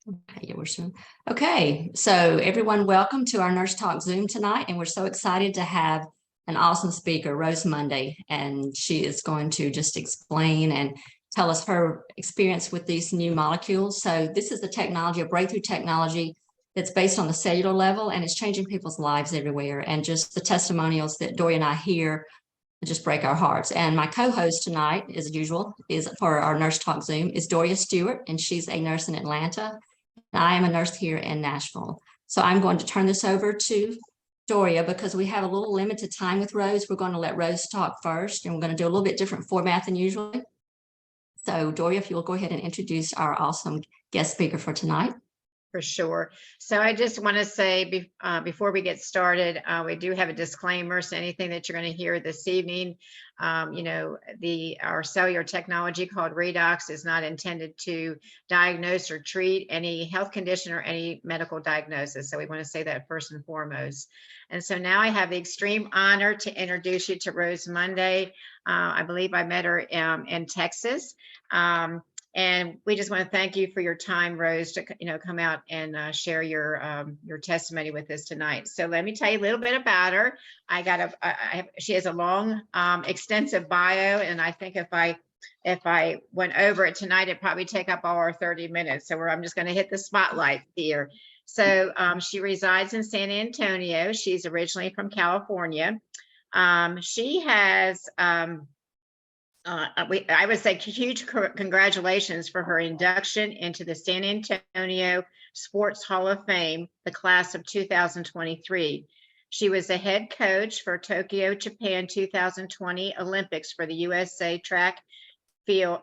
Okay, yeah, we're soon. Okay, so everyone, welcome to our Nurse Talk Zoom tonight, and we're so excited to have an awesome speaker, Rose Monday, and she is going to just explain and tell us her experience with these new molecules. So this is the technology, a breakthrough technology that's based on the cellular level, and it's changing people's lives everywhere. And just the testimonials that Dory and I hear just break our hearts. And my co-host tonight, as usual, is for our Nurse Talk Zoom, is Doria Stewart, and she's a nurse in Atlanta. I am a nurse here in Nashville. So I'm going to turn this over to Doria because we have a little limited time with Rose. We're going to let Rose talk first, and we're going to do a little bit different format than usually. So Doria, if you'll go ahead and introduce our awesome guest speaker for tonight. For sure. So I just want to say before we get started, we do have a disclaimer. So anything that you're going to hear this evening, our cellular technology called Redox is not intended to diagnose or treat any health condition or any medical diagnosis. So we want to say that first and foremost. And so now I have the extreme honor to introduce you to Rose Monday. I believe I met her in Texas. And we just want to thank you for your time, Rose, to come out and share your testimony with us tonight. So let me tell you a little bit about her. She has a long, extensive bio, and I think if I went over it tonight, it'd probably take up all our 30 minutes. So I'm just going to hit the spotlight here. So she resides in San Antonio. She's originally from California. She has I would say huge congratulations for her induction into the San Antonio Sports Hall of Fame, the class of 2023. She was the head coach for Tokyo, Japan 2020 Olympics for the USA track field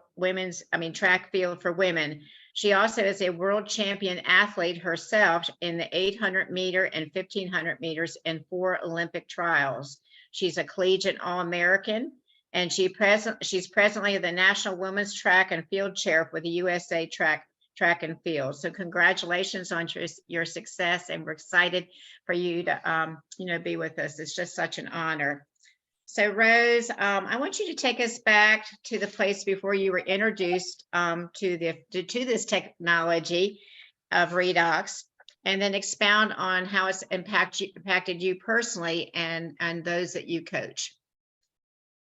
for women. She also is a world champion athlete herself in the 800 meter and 1500 meters in 4 Olympic trials. She's a collegiate All-American. And she's presently the National Women's Track and Field Chair for the USA Track and Field. So congratulations on your success, and we're excited for you to be with us. It's just such an honor. So Rose, I want you to take us back to the place before you were introduced to this technology of Redox, and then expound on how it's impacted you personally and those that you coach.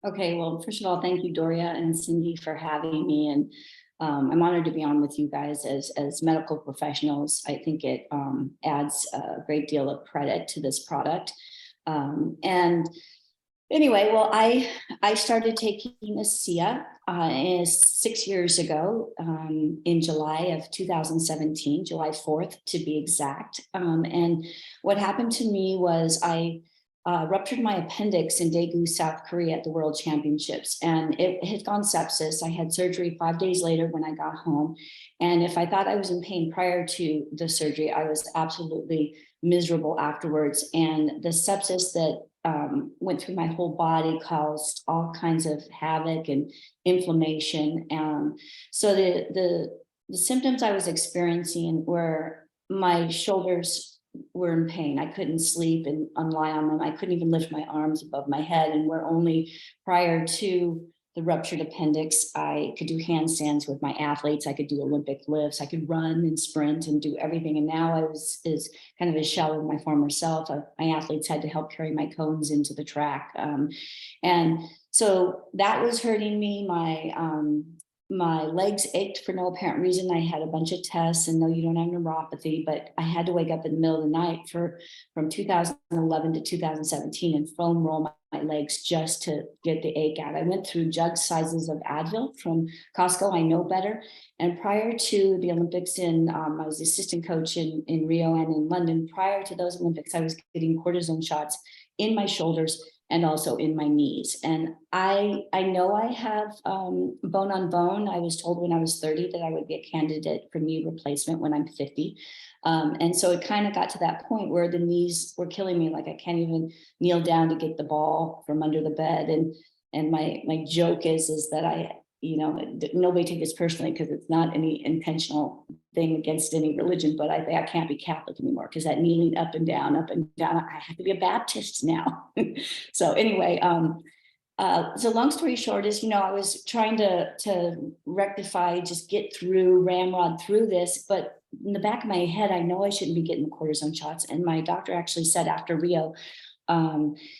Okay, well, first of all, thank you, Doria and Cindy, for having me. And I'm honored to be on with you guys as medical professionals. I think it adds a great deal of credit to this product. And anyway, well, I started taking ASEA 6 years ago in July of 2017, July 4th to be exact. And what happened to me was I ruptured my appendix in Daegu, South Korea at the World Championships, and it had gone sepsis. I had surgery 5 days later when I got home. And if I thought I was in pain prior to the surgery, I was absolutely miserable afterwards. And the sepsis that went through my whole body caused all kinds of havoc and inflammation. So the symptoms I was experiencing were my shoulders were in pain. I couldn't sleep and lie on them. I couldn't even lift my arms above my head. And where only prior to the ruptured appendix, I could do handstands with my athletes. I could do Olympic lifts. I could run and sprint and do everything. And now I was kind of a shell of my former self. My athletes had to help carry my cones into the track. And so that was hurting me. My legs ached for no apparent reason. I had a bunch of tests, and no, you don't have neuropathy, but I had to wake up in the middle of the night from 2011 to 2017 and foam roll my legs just to get the ache out. I went through jug sizes of Advil from Costco. I know better. And prior to the Olympics I was the assistant coach in Rio and in London. Prior to those Olympics, I was getting cortisone shots in my shoulders and also in my knees. And I know I have bone on bone. I was told when I was 30 that I would be a candidate for knee replacement when I'm 50. And so it kind of got to that point where the knees were killing me. Like I can't even kneel down to get the ball from under the bed. And my joke is that nobody take this personally because it's not any intentional thing against any religion, but I think I can't be Catholic anymore because that kneeling up and down, I have to be a Baptist now. So anyway, So long story short is, I was trying to rectify, just get through, ramrod through this, but in the back of my head, I know I shouldn't be getting the cortisone shots. And my doctor actually said after Rio,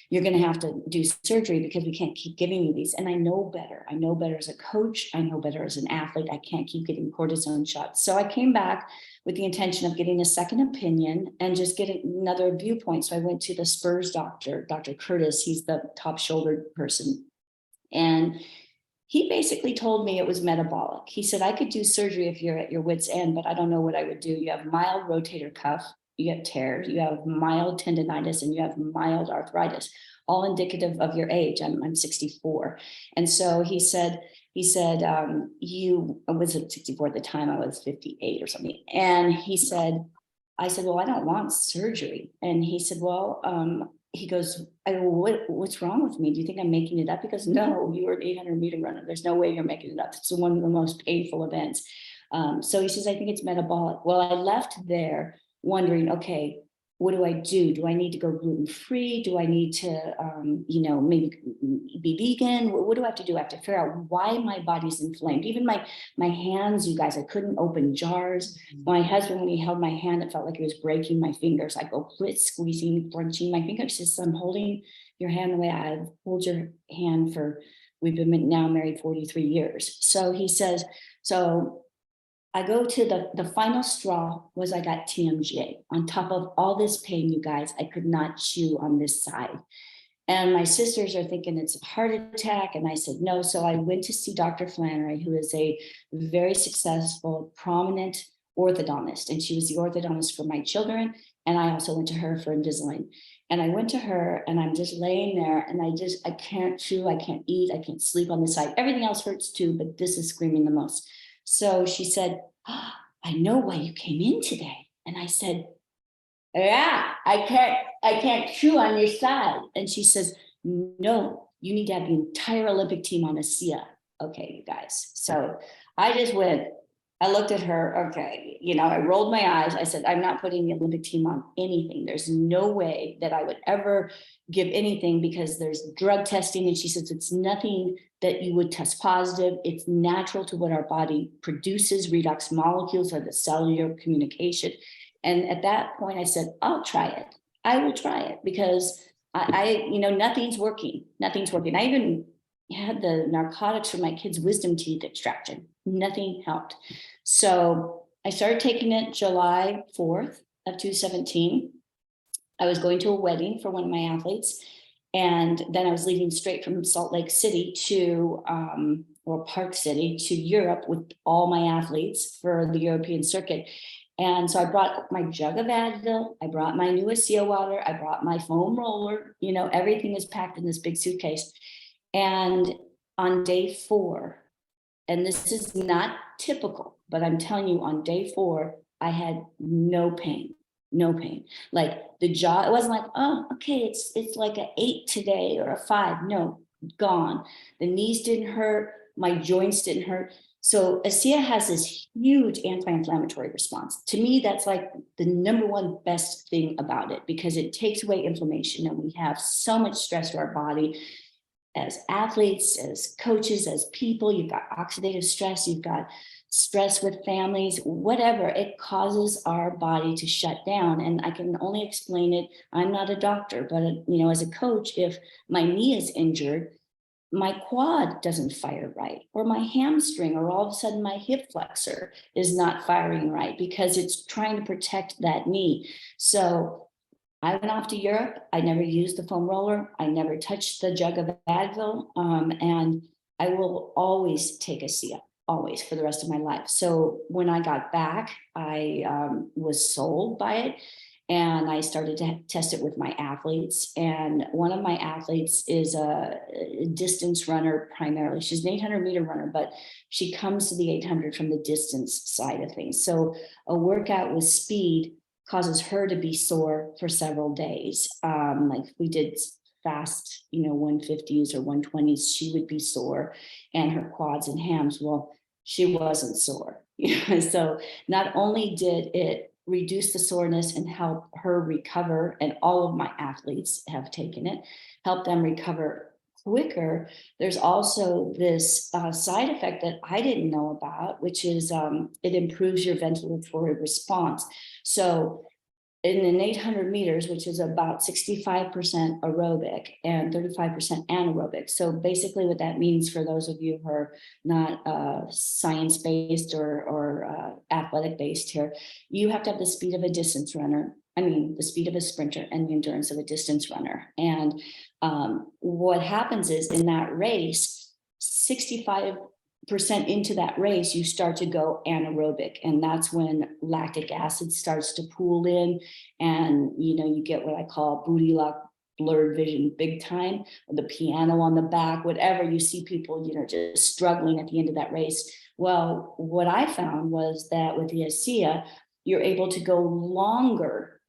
you're going to have to do surgery because we can't keep giving you these. And I know better. I know better as a coach. I know better as an athlete. I can't keep getting cortisone shots. So I came back with the intention of getting a second opinion and just getting another viewpoint. So I went to the Spurs doctor, Dr. Curtis. He's the top shouldered person. And he basically told me it was metabolic. He said, I could do surgery if you're at your wit's end, but I don't know what I would do. You have mild rotator cuff, you have tears, you have mild tendonitis, and you have mild arthritis, all indicative of your age. I'm 64. And so he said, I wasn't 64 at the time, I was 58 or something. And I said, well, I don't want surgery. And he said, well, he goes, what's wrong with me? Do you think I'm making it up? He goes, no, you were an 800-meter runner. There's no way you're making it up. It's one of the most painful events. So he says, I think it's metabolic. Well, I left there wondering, okay, what do I do? Do I need to go gluten-free? Do I need to, maybe be vegan? What do I have to do? I have to figure out why my body's inflamed. Even my hands, you guys, I couldn't open jars. My husband, when he held my hand, it felt like he was breaking my fingers. I go quit squeezing, crunching my fingers. He says, I'm holding your hand the way I've held your hand we've been now married 43 years. So he says, I go to the final straw was I got TMJ. On top of all this pain, you guys, I could not chew on this side. And my sisters are thinking it's a heart attack. And I said, no. So I went to see Dr. Flannery, who is a very successful, prominent orthodontist. And she was the orthodontist for my children. And I also went to her for Invisalign. And I went to her and I'm just laying there and I can't chew, I can't eat, I can't sleep on this side. Everything else hurts too, but this is screaming the most. So she said, I know why you came in today. And I said, yeah, I can't chew on your side. And she says, no, you need to have the entire Olympic team on ASEA. Okay, you guys. So I just went, I looked at her, okay, I rolled my eyes. I said, I'm not putting the Olympic team on anything. There's no way that I would ever give anything because there's drug testing. And she says, it's nothing that you would test positive. It's natural to what our body produces. Redox molecules are the cellular communication. And at that point I said, I'll try it. I will try it because I nothing's working. Nothing's working. I even had the narcotics for my kids' wisdom teeth extraction. Nothing helped. So I started taking it July 4th of 2017. I was going to a wedding for one of my athletes. And then I was leaving straight from Salt Lake City or Park City to Europe with all my athletes for the European circuit. And so I brought my jug of Advil, I brought my new ASEA water, I brought my foam roller, everything is packed in this big suitcase. And on day 4, and this is not typical, but I'm telling you, on day 4, I had no pain. Like the jaw, it wasn't like, oh, okay, it's like an 8 today or a 5. No, gone. The knees didn't hurt. My joints didn't hurt. So ASEA has this huge anti-inflammatory response. To me, that's like the number one best thing about it because it takes away inflammation and we have so much stress to our body as athletes, as coaches, as people. You've got oxidative stress, you've got stress with families, whatever. It causes our body to shut down. And I can only explain it. I'm not a doctor, but as a coach, if my knee is injured, my quad doesn't fire right, or my hamstring, or all of a sudden my hip flexor is not firing right because it's trying to protect that knee. So I went off to Europe. I never used the foam roller. I never touched the jug of Advil. And I will always take ASEA, always, for the rest of my life. So when I got back, I was sold by it. And I started to test it with my athletes. And one of my athletes is a distance runner primarily. She's an 800-meter runner, but she comes to the 800 from the distance side of things. So a workout with speed causes her to be sore for several days. Like we did fast, 150s or 120s, she would be sore, and her quads and hams. Well, she wasn't sore. So not only did it reduce the soreness and help her recover, and all of my athletes have taken it, help them recover quicker. There's also this side effect that I didn't know about, which is it improves your ventilatory response. So in an 800 meters, which is about 65% aerobic and 35% anaerobic. So basically what that means for those of you who are not science-based or athletic-based here, you have to have the speed of a distance runner. I mean, the speed of a sprinter and the endurance of a distance runner. And what happens is in that race, 65% into that race, you start to go anaerobic, and that's when lactic acid starts to pool in, and you get what I call booty lock, blurred vision big time, the piano on the back, whatever. You see people just struggling at the end of that race. Well, what I found was that with the ASEA, you're able to go longer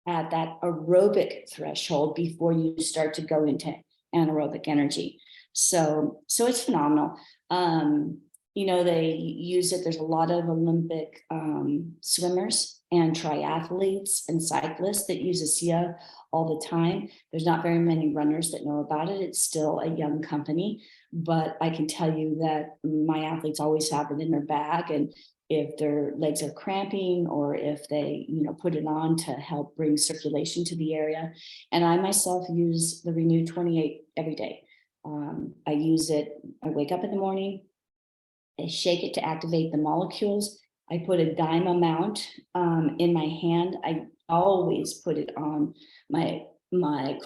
at that aerobic threshold before you start to go into anaerobic energy. So it's phenomenal. They use it. There's a lot of Olympic swimmers and triathletes and cyclists that use ASEA all the time. There's not very many runners that know about it. It's still a young company, but I can tell you that my athletes always have it in their bag. And if their legs are cramping or if they, put it on to help bring circulation to the area. And I myself use the Renew 28 every day. I use it, I wake up in the morning, I shake it to activate the molecules. I put a dime amount in my hand. I always put it on my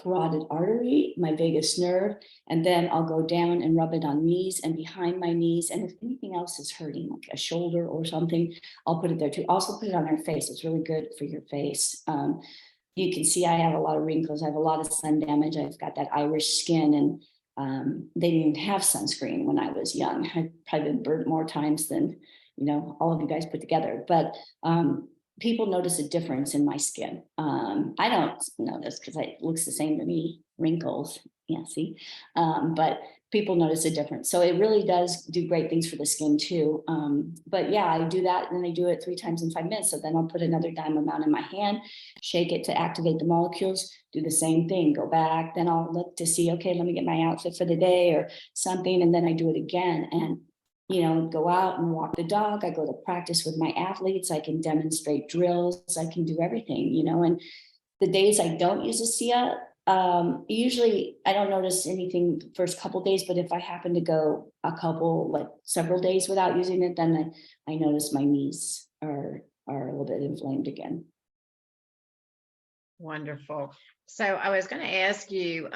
carotid artery, my vagus nerve, and then I'll go down and rub it on knees and behind my knees. And if anything else is hurting, like a shoulder or something, I'll put it there too. Also put it on our face. It's really good for your face. You can see I have a lot of wrinkles. I have a lot of sun damage. I've got that Irish skin, and they didn't even have sunscreen when I was young. I've probably been burnt more times than, all of you guys put together. But people notice a difference in my skin. I don't notice because it looks the same to me, wrinkles. Yeah, see, but people notice a difference. So it really does do great things for the skin too. But yeah, I do that, and then I do it 3 times in 5 minutes. So then I'll put another dime amount in my hand, shake it to activate the molecules, do the same thing, go back, then I'll look to see, okay, let me get my outfit for the day or something. And then I do it again, and go out and walk the dog. I go to practice with my athletes. I can demonstrate drills. I can do everything, and the days I don't use ASEA, usually I don't notice anything the first couple days, but if I happen to go several days without using it, then I notice my knees are a little bit inflamed again. Wonderful. So I was going to ask you,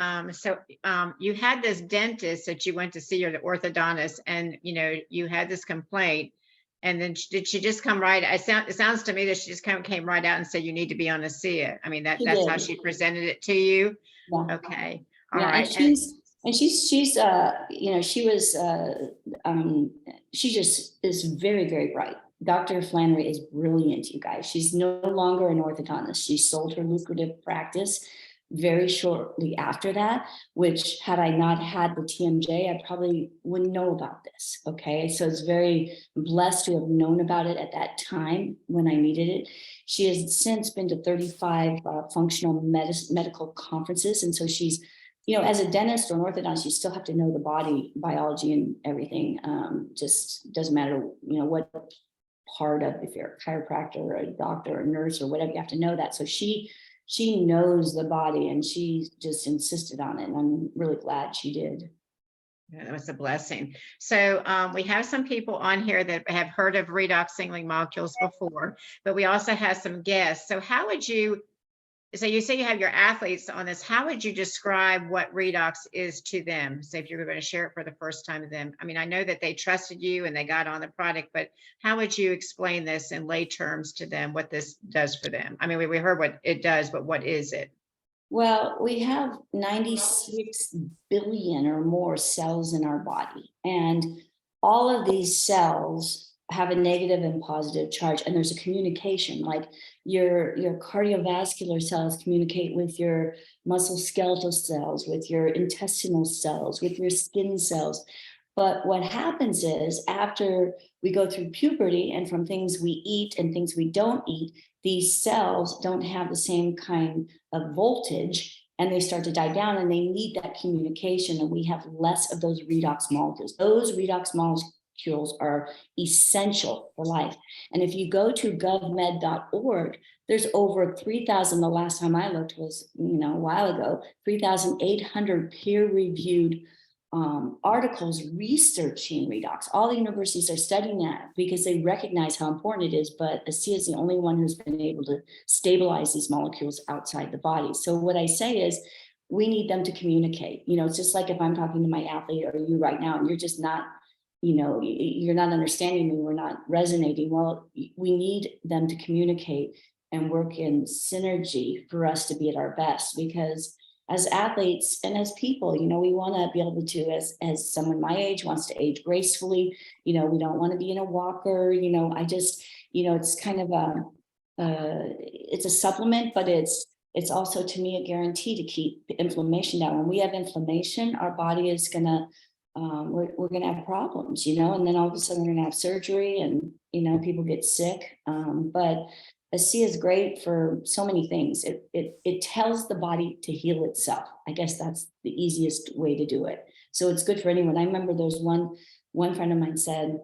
you had this dentist that you went to see, or the orthodontist, and, you had this complaint, and then did she just come right? It sounds to me that she just came right out and said, you need to be on ASEA. I mean, that's how she presented it to you. Yeah. Okay. All yeah, right. She just is very, very bright. Dr. Flannery is brilliant, you guys. She's no longer an orthodontist. She sold her lucrative practice very shortly after that, which had I not had the TMJ, I probably wouldn't know about this. Okay. So it's very blessed to have known about it at that time when I needed it. She has since been to 35 functional medical conferences. And so she's, as a dentist or an orthodontist, you still have to know the body biology and everything. Just doesn't matter, what part of, if you're a chiropractor or a doctor or a nurse or whatever, you have to know that. So she knows the body, and she just insisted on it. And I'm really glad she did. Yeah, that was a blessing. So we have some people on here that have heard of redox signaling molecules before, but we also have some guests. So so you say you have your athletes on this. How would you describe what redox is to them? So if you were going to share it for the first time with them, I mean, I know that they trusted you and they got on the product, but how would you explain this in lay terms to them, what this does for them? I mean, we heard what it does, but what is it? Well, we have 96 billion or more cells in our body, and all of these cells have a negative and positive charge, and there's a communication. Like your cardiovascular cells communicate with your muscle skeletal cells, with your intestinal cells, with your skin cells. But what happens is, after we go through puberty, and from things we eat and things we don't eat, these cells don't have the same kind of voltage, and they start to die down, and they need that communication, and we have less of those redox molecules. Those redox molecules are essential for life. And if you go to govmed.org, there's over 3,000, the last time I looked was, a while ago, 3,800 peer-reviewed articles researching redox. All the universities are studying that because they recognize how important it is, but ASEA is the only one who's been able to stabilize these molecules outside the body. So what I say is, we need them to communicate. It's just like if I'm talking to my athlete or you right now, and you're just not, you're not understanding me, we're not resonating. Well, we need them to communicate and work in synergy for us to be at our best, because as athletes and as people, we want to be able to, as someone my age wants to age gracefully, we don't want to be in a walker, I just, it's kind of it's a supplement, but it's also, to me, a guarantee to keep inflammation down. When we have inflammation, our body is gonna, we're gonna have problems, and then all of a sudden we're gonna have surgery, and people get sick. But ASEA is great for so many things. It tells the body to heal itself. I guess that's the easiest way to do it. So it's good for anyone. I remember there's one friend of mine said,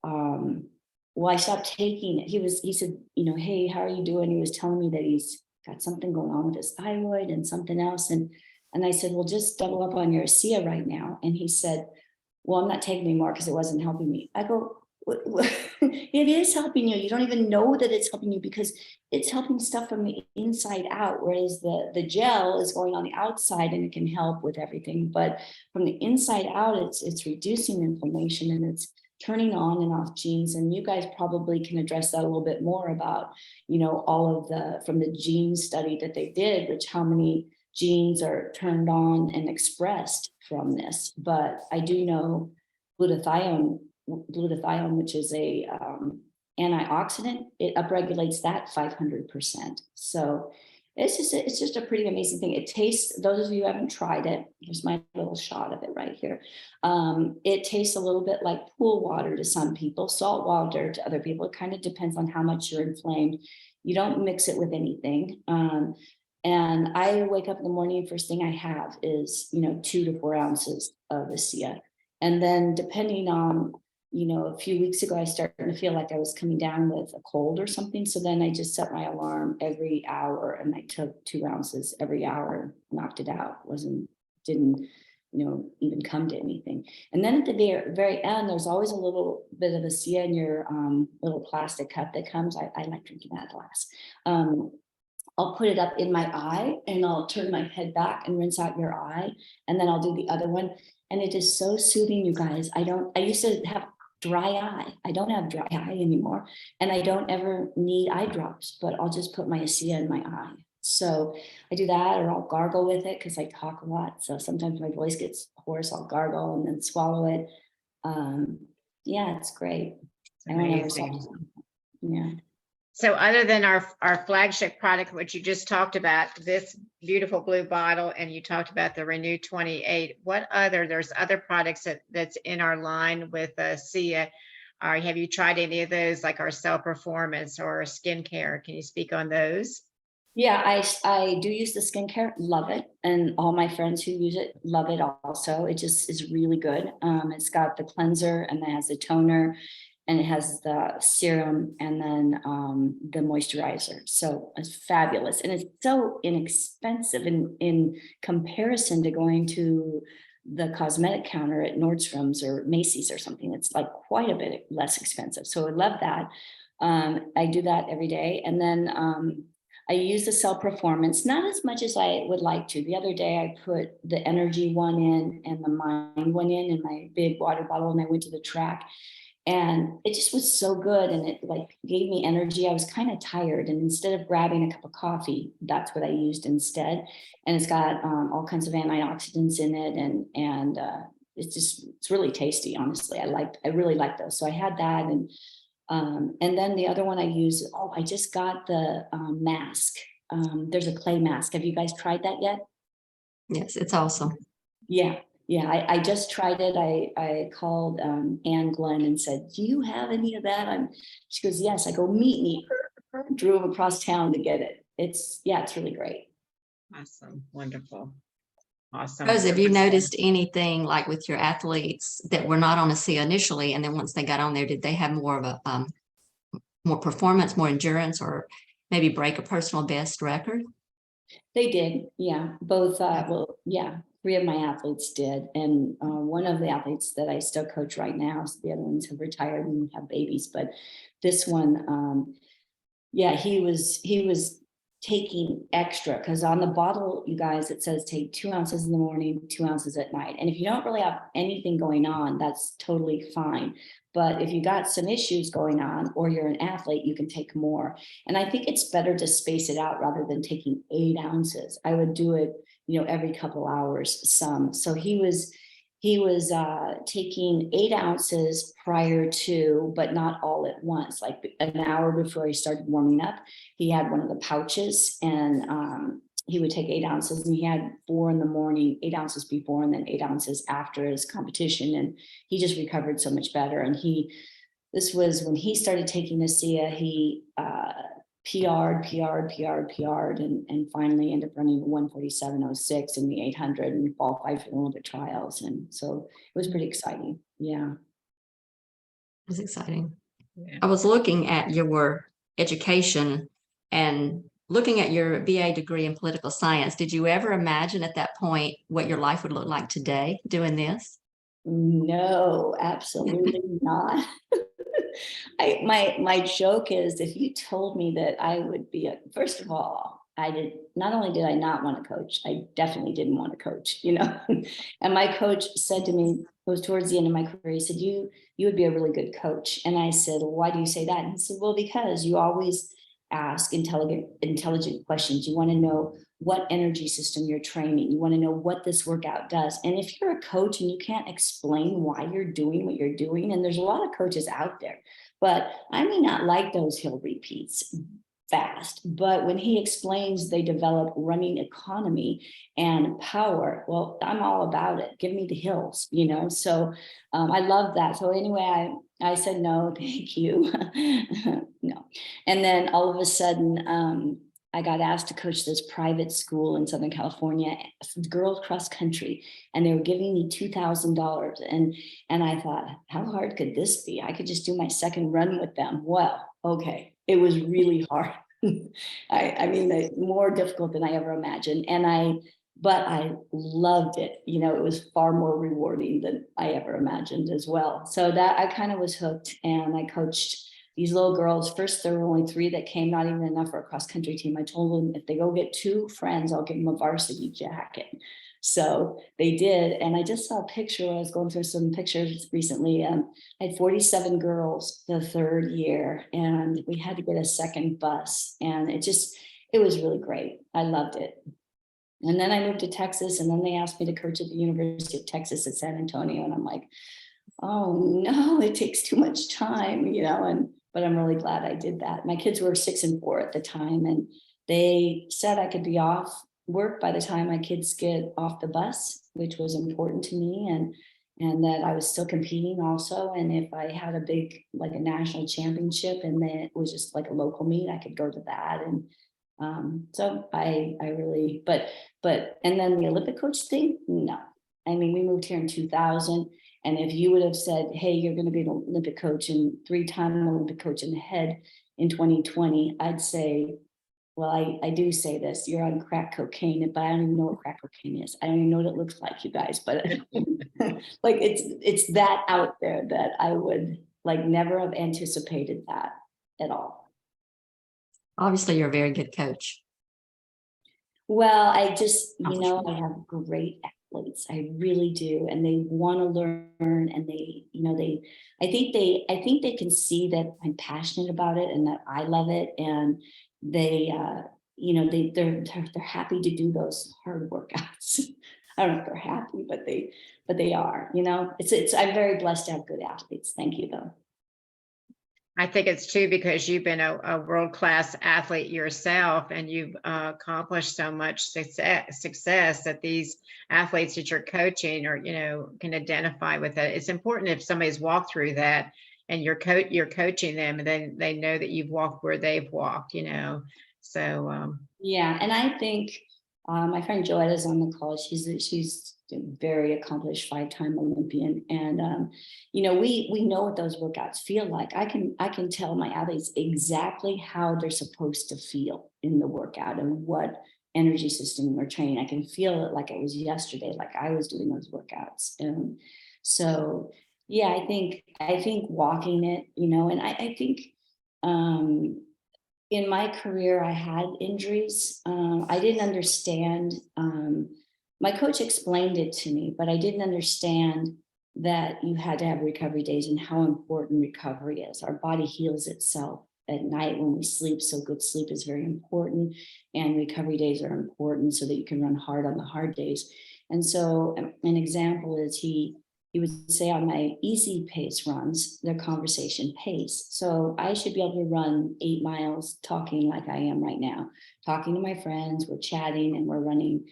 well, I stopped taking it. He said, hey, how are you doing? He was telling me that he's got something going on with his thyroid and something else. And I said, well, just double up on your ASEA right now. And he said, well, I'm not taking anymore because it wasn't helping me. I go, it is helping you. You don't even know that it's helping you because it's helping stuff from the inside out, whereas the gel is going on the outside and it can help with everything. But from the inside out, it's reducing inflammation and it's turning on and off genes. And you guys probably can address that a little bit more about, all of from the gene study that they did, which how many genes are turned on and expressed from this. But I do know glutathione, which is a antioxidant, it upregulates that 500%. So it's just a pretty amazing thing. It tastes, those of you who haven't tried it, here's my little shot of it right here. It tastes a little bit like pool water to some people, salt water to other people. It kind of depends on how much you're inflamed. You don't mix it with anything. And I wake up in the morning, first thing I have is, 2 to 4 ounces of ASEA. And then depending on, a few weeks ago, I started to feel like I was coming down with a cold or something. So then I just set my alarm every hour and I took 2 ounces every hour, knocked it out. Didn't even come to anything. And then at the very, very end, there's always a little bit of ASEA in your little plastic cup that comes. I like drinking that glass. I'll put it up in my eye and I'll turn my head back and rinse out your eye. And then I'll do the other one. And it is so soothing, you guys. I used to have dry eye. I don't have dry eye anymore. And I don't ever need eye drops, but I'll just put my ASEA in my eye. So I do that, or I'll gargle with it because I talk a lot. So sometimes my voice gets hoarse. I'll gargle and then swallow it. Yeah, it's great. Amazing. Yeah. So other than our flagship product, which you just talked about, this beautiful blue bottle, and you talked about the Renew 28, there's other products that's in our line with ASEA. Have you tried any of those, like our Cell Performance or skincare? Can you speak on those? Yeah, I do use the skincare, love it. And all my friends who use it love it also. It just is really good. It's got the cleanser and it has the toner and it has the serum and then the moisturizer. So it's fabulous. And it's so inexpensive in comparison to going to the cosmetic counter at Nordstrom's or Macy's or something. It's like quite a bit less expensive. So I love that. I do that every day. And then I use the Cell Performance, not as much as I would like to. The other day I put the energy one in and the mind one in my big water bottle, and I went to the track. And it just was so good. And it like gave me energy. I was kind of tired. And instead of grabbing a cup of coffee, that's what I used instead. And it's got all kinds of antioxidants in it. And it's really tasty, honestly. I really like those. So I had that. And then the other one I use, I just got the mask. There's a clay mask. Have you guys tried that yet? Yes, it's awesome. Yeah. Yeah, I just tried it. I called Ann Glenn and said, do you have any of that? She goes, yes. I go, meet me. Drove across town to get it. It's really great. Awesome. Wonderful. Awesome. Rose, have you noticed anything like with your athletes that were not on a SIA initially, and then once they got on there, did they have more of a more performance, more endurance, or maybe break a personal best record? They did, yeah, both, well, yeah, three of my athletes did. And one of the athletes that I still coach right now, so the other ones have retired and have babies, but this one, yeah, he was taking extra, because on the bottle, you guys, it says take 2 ounces in the morning, 2 ounces at night. And if you don't really have anything going on, that's totally fine. But if you got some issues going on or you're an athlete, you can take more. And I think it's better to space it out rather than taking 8 ounces. I would do it, every couple hours some. So he was taking 8 ounces prior to, but not all at once, like an hour before he started warming up. He had one of the pouches, and he would take 8 ounces, and he had 4 in the morning, 8 ounces before, and then 8 ounces after his competition. And he just recovered so much better. And this was when he started taking the SIA, he PR'd, and finally ended up running 147.06 in the 800 and qualified for the Olympic trials. And so it was pretty exciting. Yeah. It was exciting. Yeah. I was looking at your education and looking at your BA degree in political science. Did you ever imagine at that point what your life would look like today doing this? No, absolutely not. My joke is, if you told me that I would be first of all, not only did I not want to coach, I definitely didn't want to coach, And my coach said to me, it was towards the end of my career, he said, you would be a really good coach. And I said, well, why do you say that? And he said, well, because you always ask intelligent questions. You want to know what energy system you're training. You want to know what this workout does. And if you're a coach and you can't explain why you're doing what you're doing, and there's a lot of coaches out there, but I may not like those hill repeats fast, but when he explains they develop running economy and power, well, I'm all about it. Give me the hills, So I love that. So anyway, I said, no, thank you. No. And then all of a sudden, I got asked to coach this private school in Southern California, girls cross country, and they were giving me $2,000. And I thought, how hard could this be? I could just do my second run with them. Well, okay, it was really hard. I mean, more difficult than I ever imagined. But I loved it. It was far more rewarding than I ever imagined as well. So that I kind of was hooked, and I coached these little girls. First, there were only 3 that came, not even enough for a cross country team. I told them if they go get 2 friends, I'll give them a varsity jacket. So they did. And I just saw a picture. I was going through some pictures recently. I had 47 girls the 3rd year, and we had to get a second bus. And it was really great. I loved it. And then I moved to Texas, and then they asked me to coach at the University of Texas at San Antonio. And I'm like, oh no, it takes too much time, but I'm really glad I did that. My kids were 6 and 4 at the time, and they said I could be off work by the time my kids get off the bus, which was important to me, and that I was still competing also. And if I had a big, like a national championship, and then it was just like a local meet, I could go to that. And so I really, but, and then the Olympic coach thing, no. I mean, we moved here in 2000. And if you would have said, hey, you're going to be an Olympic coach and 3-time Olympic coach in the head in 2020, I'd say, well, I do say this, you're on crack cocaine, but I don't even know what crack cocaine is. I don't even know what it looks like, you guys, but like it's that out there that I would like never have anticipated that at all. Obviously, you're a very good coach. Well, I just, I have great athletes. I really do. And they want to learn, and I think they can see that I'm passionate about it and that I love it. And they're happy to do those hard workouts. I don't know if they're happy, but they are, I'm very blessed to have good athletes. Thank you though. I think it's too because you've been a world-class athlete yourself, and you've accomplished so much success that these athletes that you're coaching or can identify with it. It's important if somebody's walked through that and you're coaching them, and then they know that you've walked where they've walked. So yeah, and I think My friend Joetta is on the call. She's a very accomplished 5-time Olympian, and we know what those workouts feel like. I can tell my athletes exactly how they're supposed to feel in the workout and what energy system we're training. I can feel it like it was yesterday, like I was doing those workouts. And so yeah, I think walking it, and I think in my career, I had injuries. I didn't understand. My coach explained it to me, but I didn't understand that you had to have recovery days and how important recovery is. Our body heals itself at night when we sleep. So good sleep is very important. And recovery days are important so that you can run hard on the hard days. And so an example is he would say on my easy pace runs, they're conversation pace. So I should be able to run 8 miles talking like I am right now, talking to my friends, we're chatting and we're running,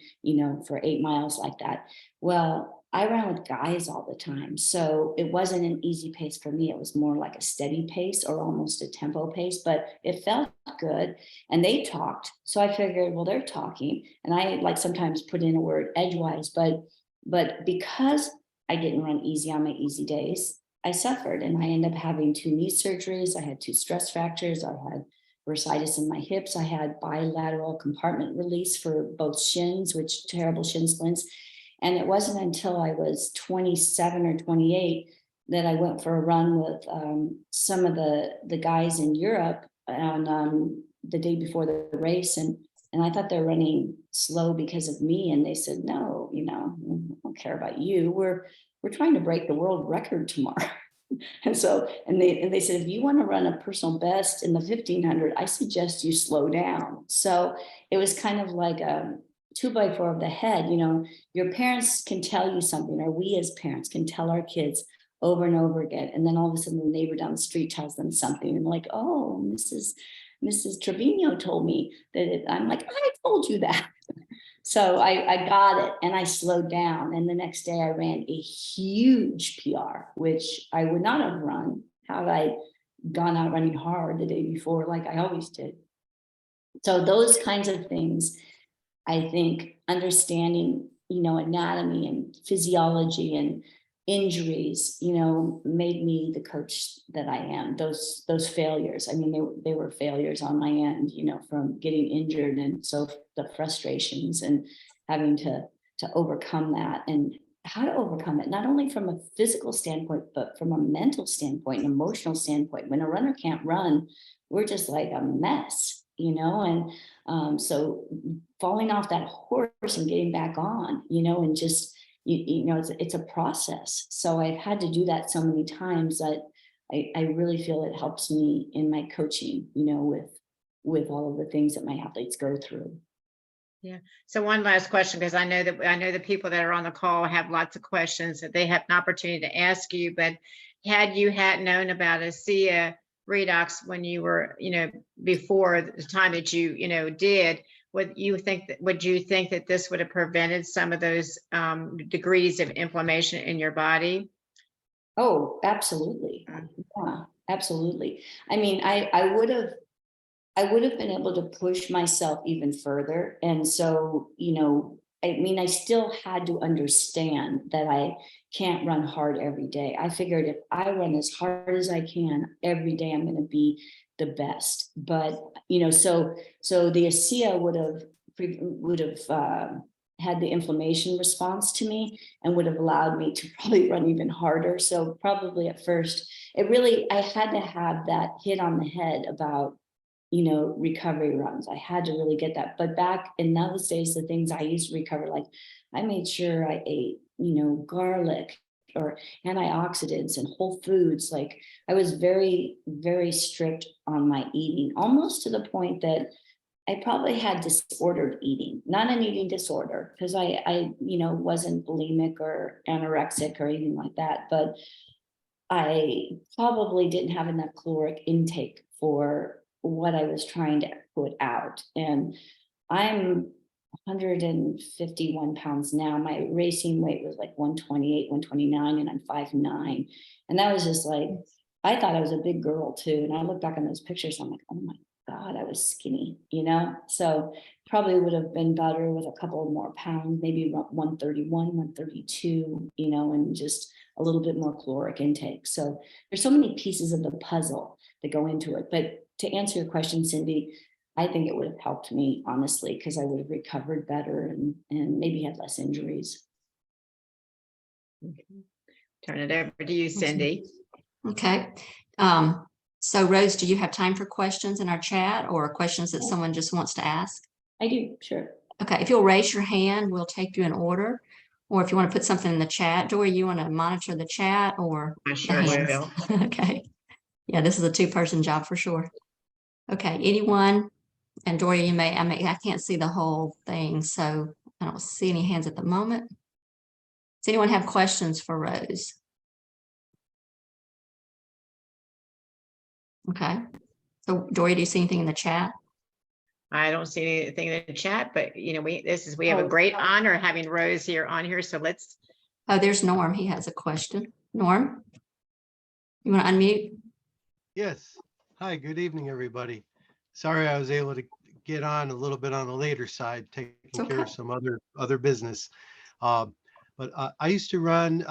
for 8 miles like that. Well, I ran with guys all the time. So it wasn't an easy pace for me. It was more like a steady pace or almost a tempo pace, but it felt good. And they talked. So I figured, well, they're talking. And I like sometimes put in a word edgewise, but because I didn't run easy on my easy days, I suffered and I ended up having 2 knee surgeries. I had 2 stress fractures. I had bursitis in my hips. I had bilateral compartment release for both shins, which terrible shin splints. And it wasn't until I was 27 or 28 that I went for a run with some of the guys in Europe on the day before the race. And I thought they're running slow because of me. And they said, no, I don't care about you. We're trying to break the world record tomorrow. And so, and they said, if you want to run a personal best in the 1500, I suggest you slow down. So it was kind of like a 2x4 of the head. Your parents can tell you something, or we as parents can tell our kids over and over again. And then all of a sudden the neighbor down the street tells them something and like, oh, Mrs. Trevino told me that I'm like, I told you that. So I got it and I slowed down. And the next day I ran a huge PR, which I would not have run had I gone out running hard the day before, like I always did. So those kinds of things, I think understanding, anatomy and physiology and injuries, made me the coach that I am. Those failures, I mean, they were failures on my end, from getting injured, and so the frustrations and having to overcome that, and how to overcome it, not only from a physical standpoint, but from a mental standpoint, an emotional standpoint. When a runner can't run, we're just like a mess, and so falling off that horse and getting back on, and just it's a process. So I've had to do that so many times that I really feel it helps me in my coaching, with all of the things that my athletes go through. Yeah. So one last question, because I know the people that are on the call have lots of questions that they have an opportunity to ask you. But had you known about ASEA redox when you were, before the time that you, did, would you think that this would have prevented some of those degrees of inflammation in your body? Oh, absolutely. Yeah, absolutely. I mean, I would have been able to push myself even further. And so, I still had to understand that I can't run hard every day. I figured if I run as hard as I can every day, I'm going to be the best. But, so the ASEA would have had the inflammation response to me and would have allowed me to probably run even harder. So probably at first, I had to have that hit on the head about, recovery runs. I had to really get that. But back in those days, the things I used to recover, like I made sure I ate, garlic or antioxidants and whole foods. Like I was very, very strict on my eating, almost to the point that I probably had disordered eating, not an eating disorder, because I wasn't bulimic or anorexic or anything like that, but I probably didn't have enough caloric intake for what I was trying to put out. And I'm 151 pounds now. My racing weight was like 128, 129, and I'm 5'9". And that was just like, I thought I was a big girl too. And I look back on those pictures, I'm like, oh my God, I was skinny, so probably would have been better with a couple more pounds, maybe about 131, 132, and just a little bit more caloric intake. So there's so many pieces of the puzzle that go into it. But to answer your question, Cindy, I think it would have helped me, honestly, because I would have recovered better and maybe had less injuries. Turn it over to you, Cindy. Okay. So Rose, do you have time for questions in our chat or questions that someone just wants to ask? I do, sure. Okay, if you'll raise your hand, we'll take you in order. Or if you want to put something in the chat, Dory, you want to monitor the chat or I the sure hands? will. Okay. Yeah, this is a two-person job for sure. Okay, anyone? And Dory, I can't see the whole thing, so I don't see any hands at the moment. Does anyone have questions for Rose? Okay. So Dory, do you see anything in the chat? I don't see anything in the chat, but we have a great honor having Rose here on here. So let's. Oh, there's Norm. He has a question. Norm? You want to unmute? Yes. Hi, good evening, everybody. Sorry I was able to get on a little bit on the later side, taking care of okay. some other business. But I used to run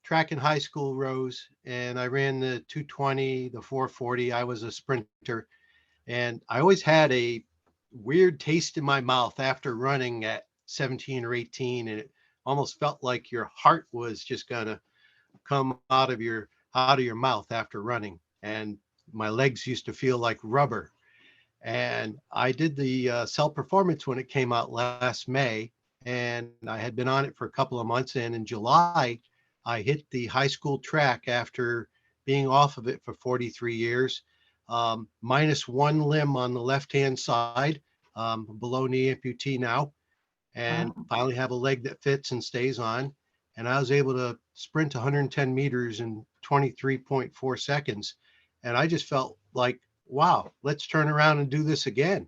track in high school, Rose, and I ran the 220, the 440. I was a sprinter, and I always had a weird taste in my mouth after running at 17 or 18, and it almost felt like your heart was just gonna come out of your mouth after running, and my legs used to feel like rubber. And I did the Cell Performance when it came out last May, and I had been on it for a couple of months, and in July I hit the high school track after being off of it for 43 years, minus one limb on the left hand side, below knee amputee now, and Wow. finally have a leg that fits and stays on. And I was able to sprint 110 meters in 23.4 seconds. And I just felt like, wow, let's turn around and do this again.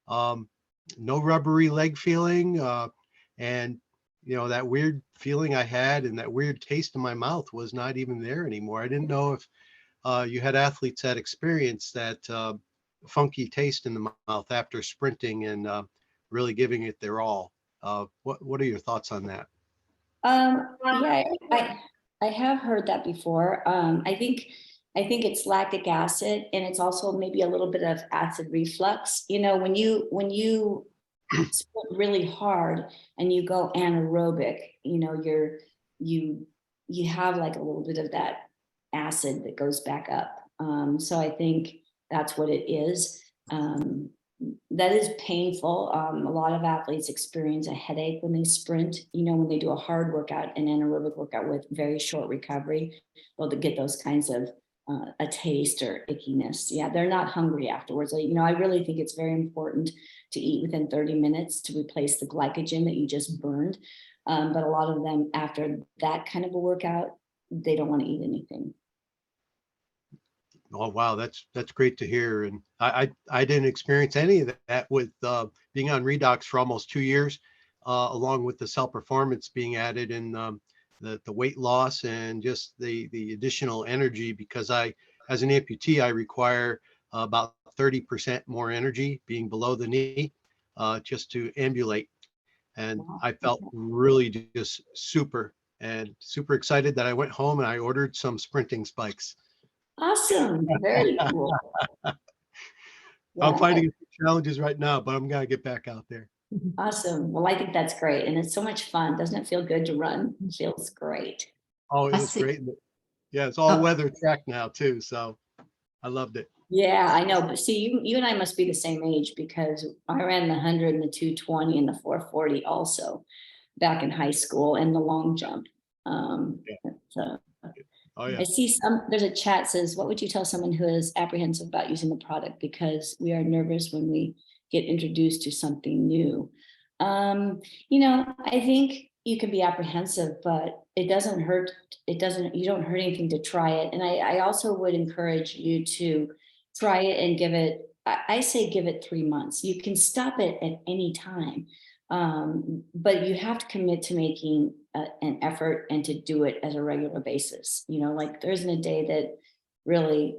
No rubbery leg feeling. And, that weird feeling I had and that weird taste in my mouth was not even there anymore. I didn't know if you had athletes that experienced that funky taste in the mouth after sprinting and really giving it their all. What are your thoughts on that? Yeah, I have heard that before. I think it's lactic acid, and it's also maybe a little bit of acid reflux. When you sprint really hard and you go anaerobic, you have like a little bit of that acid that goes back up. So I think that's what it is. That is painful. A lot of athletes experience a headache when they sprint. When they do a hard workout, an anaerobic workout with very short recovery, they'll get those kinds of a taste or ickiness. Yeah, they're not hungry afterwards. I really think it's very important to eat within 30 minutes to replace the glycogen that you just burned. But a lot of them, after that kind of a workout, they don't want to eat anything. Oh, wow, that's great to hear. And I didn't experience any of that with being on Redox for almost 2 years, along with the Cell Performance being added and the weight loss and just the additional energy, because as an amputee, I require about 30% more energy being below the knee just to ambulate. And Wow. I felt really just super excited that I went home and I ordered some sprinting spikes. Awesome. Very cool. I'm fighting challenges right now, but I'm gonna get back out there. Awesome. Well, I think that's great. And it's so much fun. Doesn't it feel good to run? It feels great. Oh, it I was see. great. Yeah, it's all Oh. weather track now too, so I loved it. Yeah, I know. But see, you and I must be the same age, because I ran the 100 and the 220 and the 440 also back in high school, and the long jump. So Oh yeah. I see there's a chat says, what would you tell someone who is apprehensive about using the product because we are nervous when we get introduced to something new? I think you can be apprehensive, but it doesn't hurt. You don't hurt anything to try it. And I also would encourage you to try it and give it, I say give it 3 months. You can stop it at any time. But you have to commit to making an effort and to do it as a regular basis. Like there isn't a day that really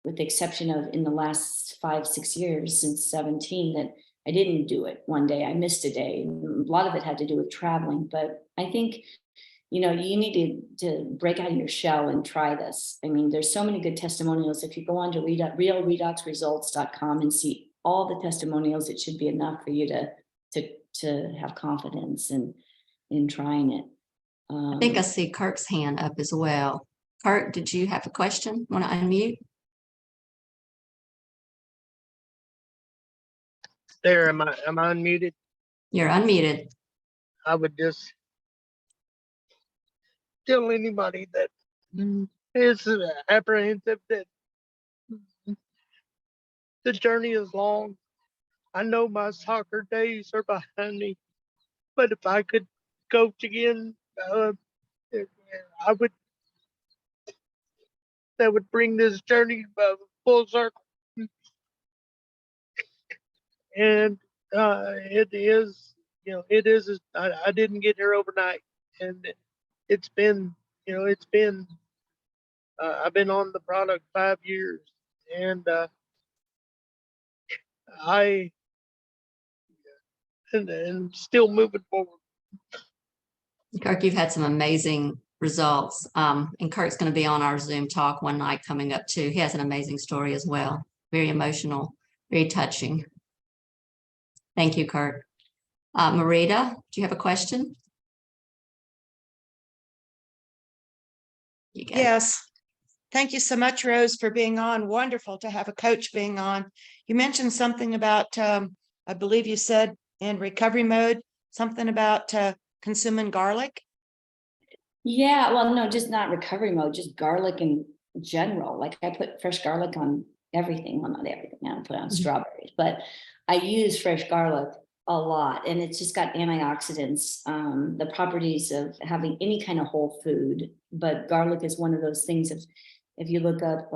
with the exception of in the last 5, 6 years since 17, that I didn't do it one day. I missed a day. And a lot of it had to do with traveling, but I think, you know, you need to break out of your shell and try this. I mean, there's so many good testimonials. If you go on to realredoxresults.com and see all the testimonials, it should be enough for you to have confidence in trying it. I think I see Kirk's hand up as well. Kirk, did you have a question? Want to unmute? There, am I unmuted? You're unmuted. I would just tell anybody that is apprehensive that the journey is long. I know my soccer days are behind me, but if I could coach again, I would. That would bring this journey full circle. And it is, you know, it is. I didn't get here overnight, and it's been, you know, it's been. I've been on the product 5 years, and and still moving forward. Kirk, you've had some amazing results. And Kirk's going to be on our Zoom talk one night coming up too. He has an amazing story as well. Very emotional, very touching. Thank you, Kirk. Marita, do you have a question? You got it. Yes. Thank you so much, Rose, for being on. Wonderful to have a coach being on. You mentioned something about, I believe you said in recovery mode, something about consuming garlic. Yeah, well, no, just not recovery mode, just garlic in general. Like I put fresh garlic on everything. Well, not everything. I don't put it on strawberries, but I use fresh garlic a lot, and it's just got antioxidants, the properties of having any kind of whole food. But garlic is one of those things. If you look up,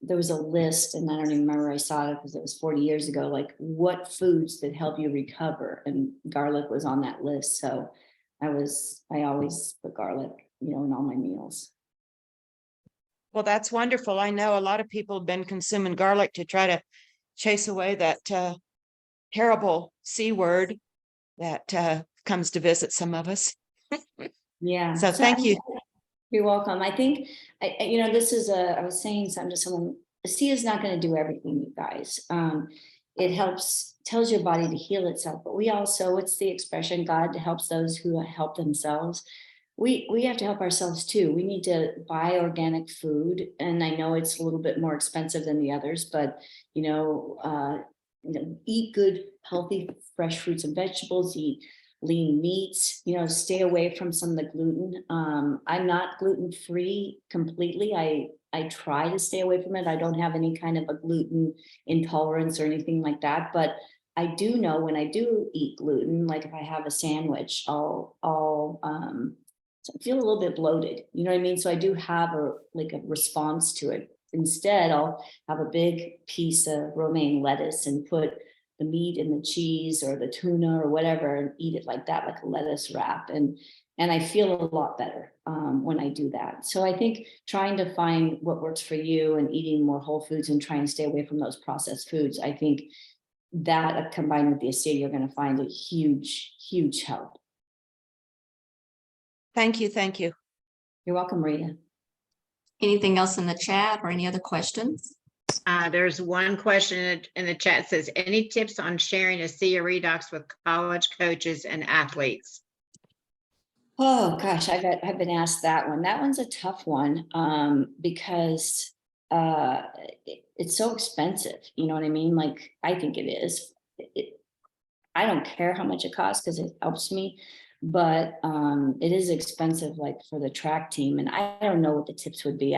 there was a list, and I don't even remember where I saw it because it was 40 years ago, like what foods that help you recover, and garlic was on that list. So I always put garlic, you know, in all my meals. Well, that's wonderful. I know a lot of people have been consuming garlic to try to chase away that terrible C word that comes to visit some of us. Yeah. So thank you. You're welcome. I think, you know, I was saying something to someone, C is not going to do everything, you guys. It tells your body to heal itself, but we also, it's the expression, God helps those who help themselves. We have to help ourselves too. We need to buy organic food. And I know it's a little bit more expensive than the others, but you know, eat good, healthy, fresh fruits and vegetables, eat lean meats, you know, stay away from some of the gluten. I'm not gluten-free completely. I try to stay away from it. I don't have any kind of a gluten intolerance or anything like that, but I do know when I do eat gluten, like if I have a sandwich, I'll feel a little bit bloated, you know what I mean? So I do have a response to it. Instead, I'll have a big piece of romaine lettuce and put the meat and the cheese or the tuna or whatever and eat it like that, like a lettuce wrap. And I feel a lot better when I do that. So I think trying to find what works for you and eating more whole foods and trying to stay away from those processed foods, I think that combined with the Astadia, you're going to find a huge, huge help. Thank you. Thank you. You're welcome, Rita. Anything else in the chat or any other questions? There's one question in the chat that says, any tips on sharing Astadia Redox with college coaches and athletes? Oh gosh, I've been asked that one. That one's a tough one because it's so expensive. You know what I mean? Like, I think it is. I don't care how much it costs because it helps me, but it is expensive, like for the track team. And I don't know what the tips would be.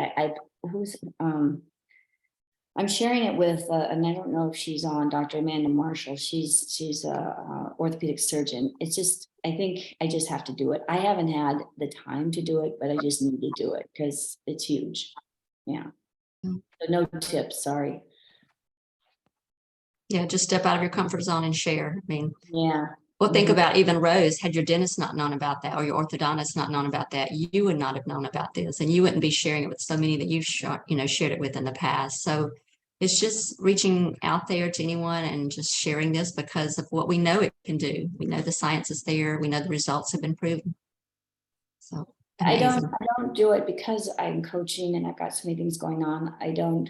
I'm sharing it with, and I don't know if she's on, Dr. Amanda Marshall. She's a orthopedic surgeon. It's just, I think I just have to do it. I haven't had the time to do it, but I just need to do it because it's huge. Yeah. So no tips, sorry. Yeah, just step out of your comfort zone and share. I mean, Yeah. Well, think Mhm. about even Rose, had your dentist not known about that or your orthodontist not known about that, you would not have known about this and you wouldn't be sharing it with so many that you've shared it with in the past. So it's just reaching out there to anyone and just sharing this because of what we know it can do. We know the science is there. We know the results have been proven. So I amazing. don't do it because I'm coaching and I've got so many things going on. I don't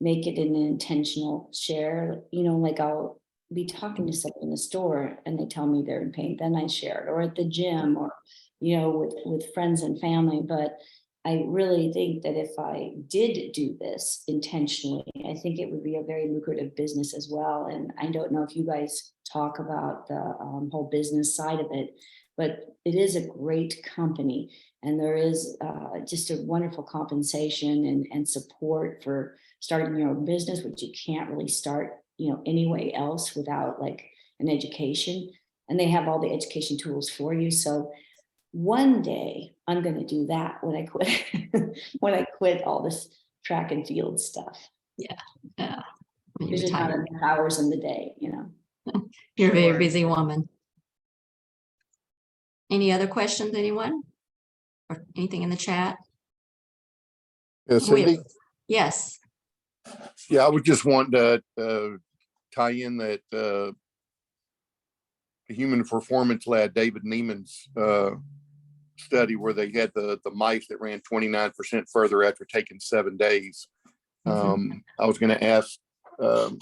make it an intentional share, like I'll be talking to someone in the store and they tell me they're in pain, then I share it, or at the gym, or, with friends and family. But I really think that if I did do this intentionally, I think it would be a very lucrative business as well. And I don't know if you guys talk about the whole business side of it, but it is a great company. And there is just a wonderful compensation and support for starting your own business, which you can't really start, anyway else without like an education. And they have all the education tools for you. So one day I'm going to do that when I quit, when I quit all this track and field stuff. Yeah. When you There's just not retire. enough hours in the day, You're a very Sure. busy woman. Any other questions, anyone? Or anything in the chat? Yeah, Cindy, Yes. yeah, I would just want to tie in that the Human Performance Lab, David Neiman's study where they had the mice that ran 29% further after taking 7 days. I was going to ask the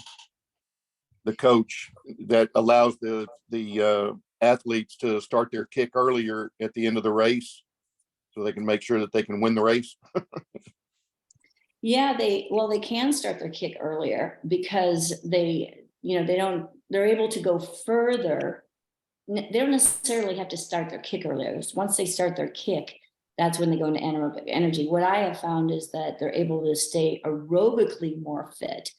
coach that allows the athletes to start their kick earlier at the end of the race so they can make sure that they can win the race. Yeah, they can start their kick earlier because they're able to go further. They don't necessarily have to start their kick earlier. Once they start their kick, that's when they go into anaerobic energy. What I have found is that they're able to stay aerobically more fit,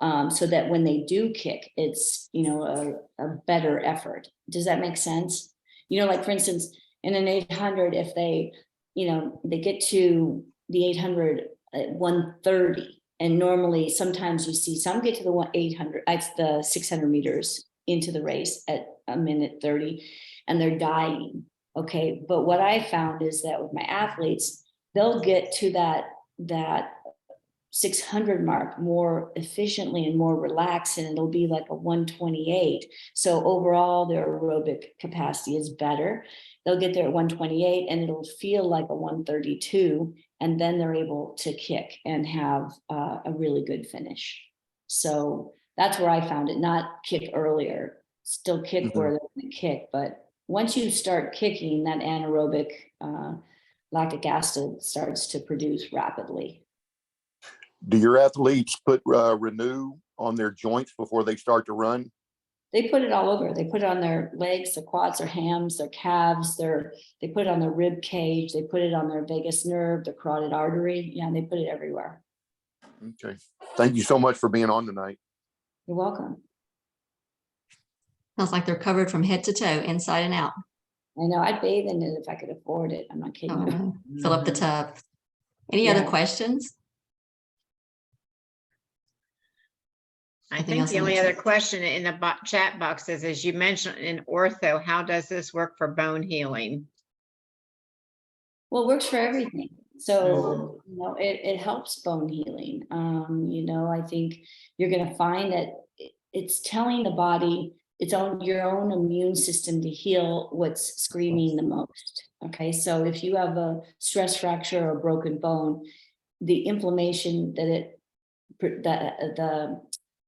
so that when they do kick, it's, a better effort. Does that make sense? Like for instance, in an 800, if they get to the 800 at 1:30, and normally sometimes you see some get to the 800, it's the 600 meters into the race at 1:30, and they're dying. Okay, but what I found is that with my athletes, they'll get to that 600 mark more efficiently and more relaxed, and it'll be like a 1:28. So overall, their aerobic capacity is better. They'll get there at 1:28 and it'll feel like a 1:32, and then they're able to kick and have a really good finish. So that's where I found it, not kick earlier, still kick where they're going to kick. But once you start kicking, that anaerobic lactic acid starts to produce rapidly. Do your athletes put Renew on their joints before they start to run? They put it all over. They put it on their legs, their quads, their hams, their calves, they put it on their rib cage, they put it on their vagus nerve, their carotid artery. Yeah, they put it everywhere. Okay. Thank you so much for being on tonight. You're welcome. Sounds like they're covered from head to toe, inside and out. I know, I'd bathe in it if I could afford it. I'm not kidding. Fill up the tub. Any other Yeah. questions? I Anything think else the in the only other chat? question in the chat box is, as you mentioned in ortho, how does this work for bone healing? Well, it works for everything. So, it helps bone healing. I think you're going to find that it's telling the body, your own immune system to heal what's screaming the most. Okay. So if you have a stress fracture or a broken bone, the inflammation that the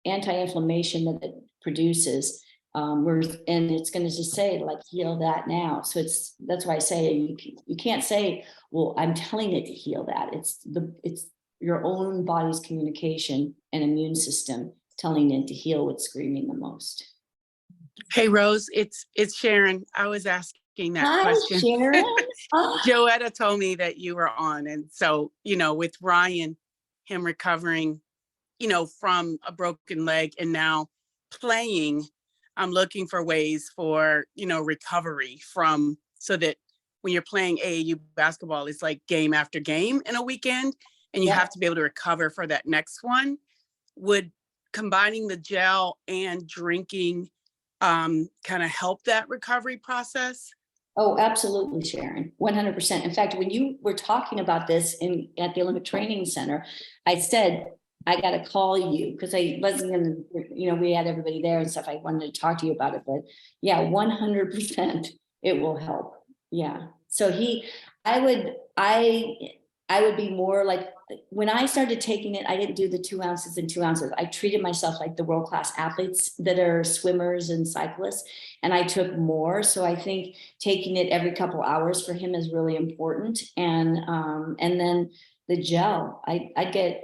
anti-inflammation that it produces, and it's going to just say like heal that now. So that's why I say you can't say, well, I'm telling it to heal that. It's your own body's communication and immune system telling it to heal what's screaming the most. Hey Rose, it's Sharon. I was asking that Hi, question. Sharon. Oh. Joetta told me that you were on, and so with Ryan, him recovering from a broken leg and now playing, I'm looking for ways for, recovery from, so that when you're playing AAU basketball, it's like game after game in a weekend, and you have to be able to recover for that next one. Would combining the gel and drinking kind of help that recovery process? Oh, absolutely, Sharon, 100%. In fact, when you were talking about this at the Olympic Training Center, I said, I got to call you because I wasn't going to, we had everybody there and stuff. I wanted to talk to you about it, but yeah, 100% it will help. Yeah. So I would be more like, when I started taking it, I didn't do the 2 ounces and 2 ounces. I treated myself like the world-class athletes that are swimmers and cyclists, and I took more. So I think taking it every couple hours for him is really important. And then the gel, I get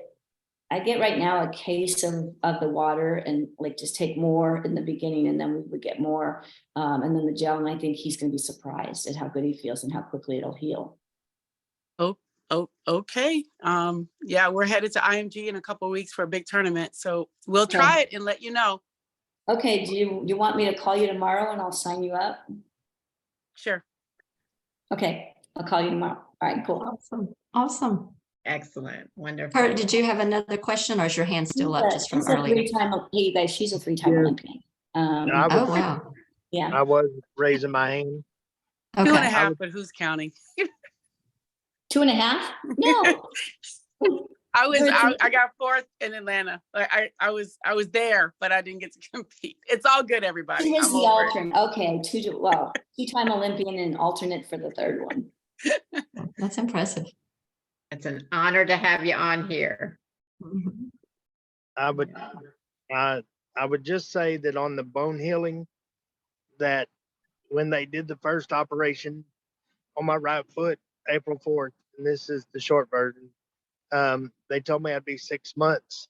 right now a case of the water and like just take more in the beginning, and then we would get more. And then the gel, and I think he's going to be surprised at how good he feels and how quickly it'll heal. Oh, okay. Yeah, we're headed to IMG in a couple of weeks for a big tournament. So we'll Okay. try it and let you know. Okay, do you want me to call you tomorrow and I'll sign you up? Sure. Okay, I'll call you tomorrow. All right, cool. Awesome. Awesome. Excellent. Wonderful. Kurt, did you have another question or is your hand still up just from She's a earlier? hey, you guys, she's a 3-time Yeah. Olympian. I Oh, was, wow. Yeah. I was raising my hand. 2.5, Okay. but who's counting? 2.5? No. I got 4th in Atlanta. Like I was there, but I didn't get to compete. It's all good, everybody. She was I'm the over it. alternate. Okay, 2-time Olympian and alternate for the third one. That's impressive. It's an honor to have you on here. Mhm. I would just say that on the bone healing, that when they did the first operation on my right foot, April 4th, and this is the short version, they told me I'd be 6 months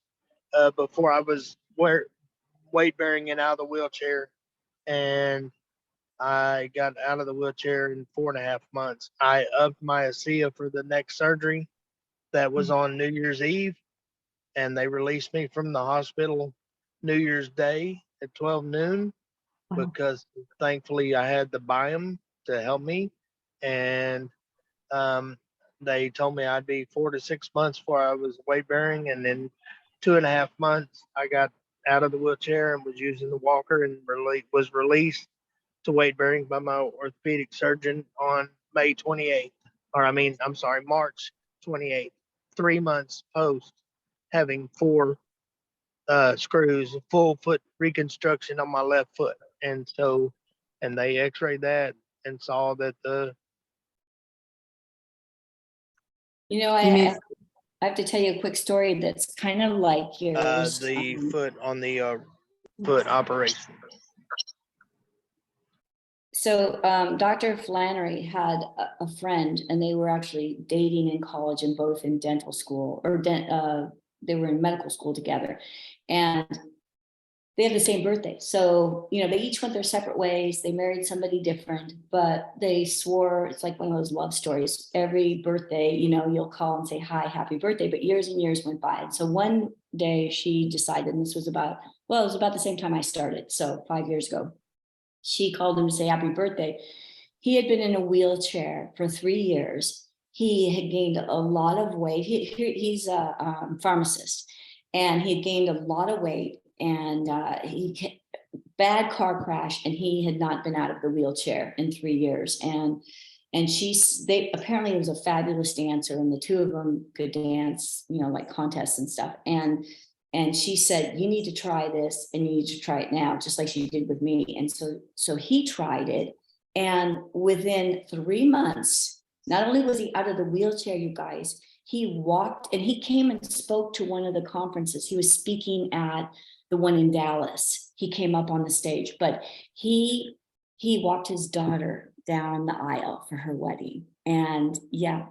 before I was weight bearing and out of the wheelchair. And I got out of the wheelchair in 4.5 months. I upped my ASEA for the next surgery that was on New Year's Eve, and they released me from the hospital New Year's Day at 12 noon Wow. because thankfully I had the biome to help me. And they told me I'd be 4 to 6 months before I was weight bearing. And then 2.5 months, I got out of the wheelchair and was using the walker and was released to weight bearing by my orthopedic surgeon on May 28th. March 28th, 3 months post having 4 screws, full foot reconstruction on my left foot. And they x-rayed that and saw that I have to tell you a quick story that's kind of like yours. foot on the foot operation. So Dr. Flannery had a friend, and they were actually dating in college and both in dental school, or they were in medical school together, and they had the same birthday. So, they each went their separate ways. They married somebody different, but they swore, it's like one of those love stories. Every birthday, you'll call and say, hi, happy birthday. But years and years went by. And so one day she decided, and this was it was about the same time I started. So 5 years ago, she called him to say happy birthday. He had been in a wheelchair for 3 years. He had gained a lot of weight. He's a pharmacist, and he had gained a lot of weight. And bad car crash, and he had not been out of the wheelchair in 3 years. And they apparently was a fabulous dancer, and the two of them could dance, like contests and stuff. And she said, you need to try this, and you need to try it now, just like she did with me. And so he tried it. And within 3 months, not only was he out of the wheelchair, you guys, he walked, and he came and spoke to one of the conferences. He was speaking at the one in Dallas. He came up on the stage, but he walked his daughter down the aisle for her wedding. And yeah,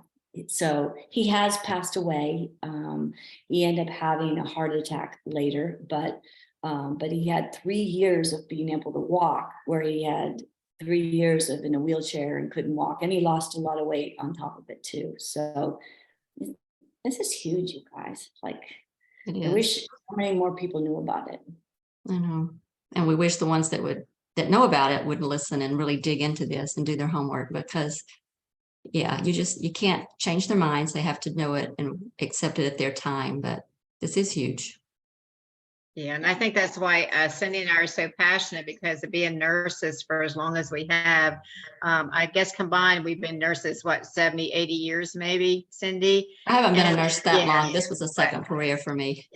so he has passed away. He ended up having a heart attack later, but he had 3 years of being able to walk, where he had 3 years of in a wheelchair and couldn't walk, and he lost a lot of weight on top of it too. So this is huge, you guys. Like, It I is. wish so many more people knew about it. I know. And we wish the ones that know about it would listen and really dig into this and do their homework, because yeah, you can't change their minds. They have to know it and accept it at their time, but this is huge. Yeah, and I think that's why Cindy and I are so passionate, because of being nurses for as long as we have. I guess combined, we've been nurses, what, 70, 80 years maybe, Cindy? I haven't been a And- nurse that yeah. long. This was a second career for me.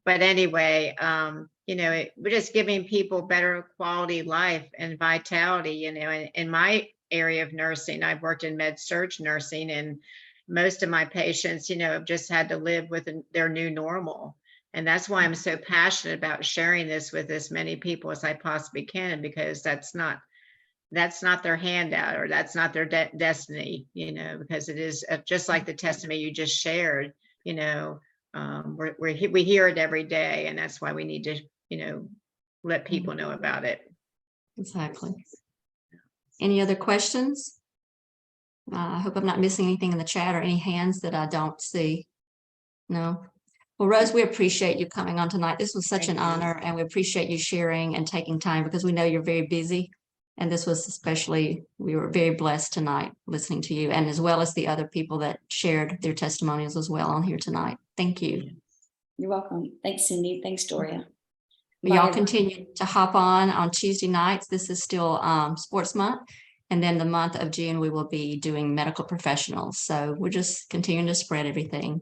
But anyway, we're just giving people better quality life and vitality, in my area of nursing, I've worked in med surg nursing, and most of my patients, have just had to live with their new normal. And that's why I'm so passionate about sharing this with as many people as I possibly can, because that's not their handout, or that's not their destiny, because it is just like the testimony you just shared, we hear it every day, and that's why we need to, let people know about it. Exactly. Any other questions? I hope I'm not missing anything in the chat or any hands that I don't see. No. Well, Rose, we appreciate you coming on tonight. This was such an Thank you. honor, and we appreciate you sharing and taking time, because we know you're very busy. And this was especially, we were very blessed tonight listening to you, and as well as the other people that shared their testimonials as well on here tonight. Thank you. You're welcome. Thanks, Cindy. Thanks, Doria. Y'all Bye. continue to hop on Tuesday nights. This is still sports month. And then the month of June, we will be doing medical professionals. So we're just continuing to spread everything.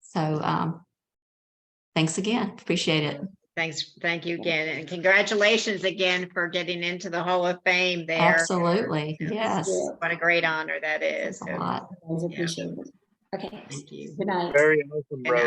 So thanks again. Appreciate it. Thanks. Thank you again. And congratulations again for getting into the Hall of Fame there. Absolutely. Yes. What a great honor that is. A lot. Guys, appreciate it. Okay, Thank you. good night. Very awesome, Good bro. night.